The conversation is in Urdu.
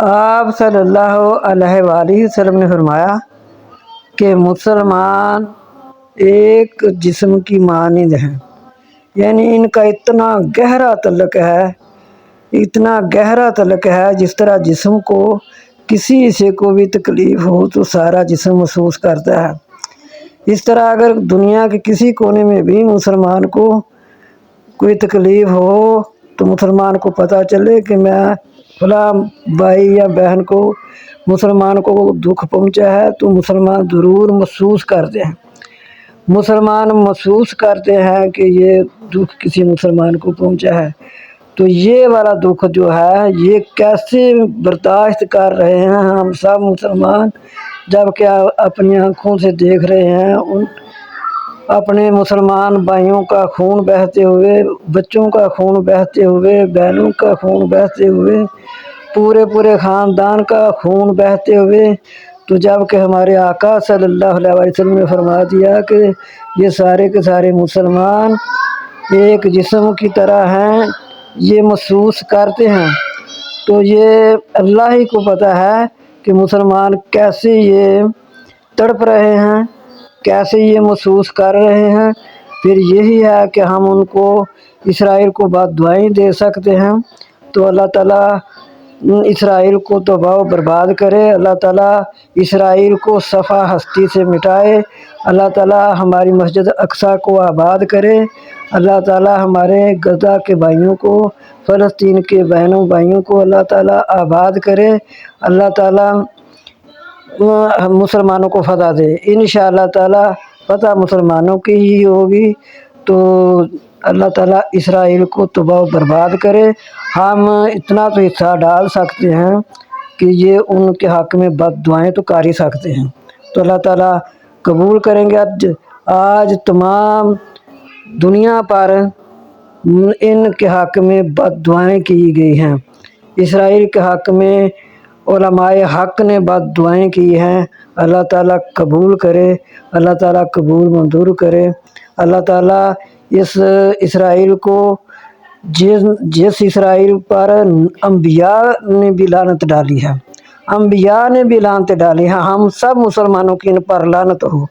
آپ صلی اللہ علیہ وآلہ وسلم نے فرمایا کہ مسلمان ایک جسم کی مانند ہیں، یعنی ان کا اتنا گہرا تعلق ہے، اتنا گہرا تعلق ہے، جس طرح جسم کو کسی حصے کو بھی تکلیف ہو تو سارا جسم محسوس کرتا ہے، اس طرح اگر دنیا کے کسی کونے میں بھی مسلمان کو کوئی تکلیف ہو تو مسلمان کو پتہ چلے کہ میں فلاں بھائی یا بہن کو مسلمان کو دکھ پہنچا ہے، تو مسلمان ضرور محسوس کرتے ہیں، مسلمان محسوس کرتے ہیں کہ یہ دکھ کسی مسلمان کو پہنچا ہے، تو یہ والا دکھ جو ہے یہ کیسے برداشت کر رہے ہیں ہم سب مسلمان، جب کہ اپنی آنکھوں سے دیکھ رہے ہیں ان اپنے مسلمان بھائیوں کا خون بہتے ہوئے، بچوں کا خون بہتے ہوئے، بہنوں کا خون بہتے ہوئے، پورے خاندان کا خون بہتے ہوئے، تو جب کہ ہمارے آقا صلی اللہ علیہ وسلم نے فرما دیا کہ یہ سارے کے سارے مسلمان ایک جسم کی طرح ہیں، یہ محسوس کرتے ہیں، تو یہ اللہ ہی کو پتہ ہے کہ مسلمان کیسے یہ تڑپ رہے ہیں، کیسے یہ محسوس کر رہے ہیں۔ پھر یہی ہے کہ ہم ان کو اسرائیل کو بد دعائیں دے سکتے ہیں، تو اللہ تعالیٰ اسرائیل کو تباہ و برباد کرے، اللہ تعالیٰ اسرائیل کو صفحہ ہستی سے مٹائے، اللہ تعالیٰ ہماری مسجد اقصیٰ کو آباد کرے، اللہ تعالیٰ ہمارے غزہ کے بھائیوں کو، فلسطین کے بہنوں بھائیوں کو اللہ تعالیٰ آباد کرے، اللہ تعالیٰ مسلمانوں کو فتح دے۔ انشاءاللہ تعالیٰ فتح مسلمانوں کی ہی ہوگی، تو اللہ تعالیٰ اسرائیل کو تباہ و برباد کرے۔ ہم اتنا تو حصہ ڈال سکتے ہیں کہ یہ ان کے حق میں بد دعائیں تو کر ہی سکتے ہیں، تو اللہ تعالیٰ قبول کریں گے۔ آج تمام دنیا پر ان کے حق میں بد دعائیں کی گئی ہیں، اسرائیل کے حق میں علماء حق نے بد دعائیں کی ہیں، اللہ تعالیٰ قبول کرے، اللہ تعالیٰ قبول منظور کرے، اللہ تعالیٰ اس اسرائیل کو جس اسرائیل پر انبیاء نے بھی لعنت ڈالی ہے، انبیاء نے بھی لعنت ڈالی ہے، ہم سب مسلمانوں کی ان پر لعنت ہو۔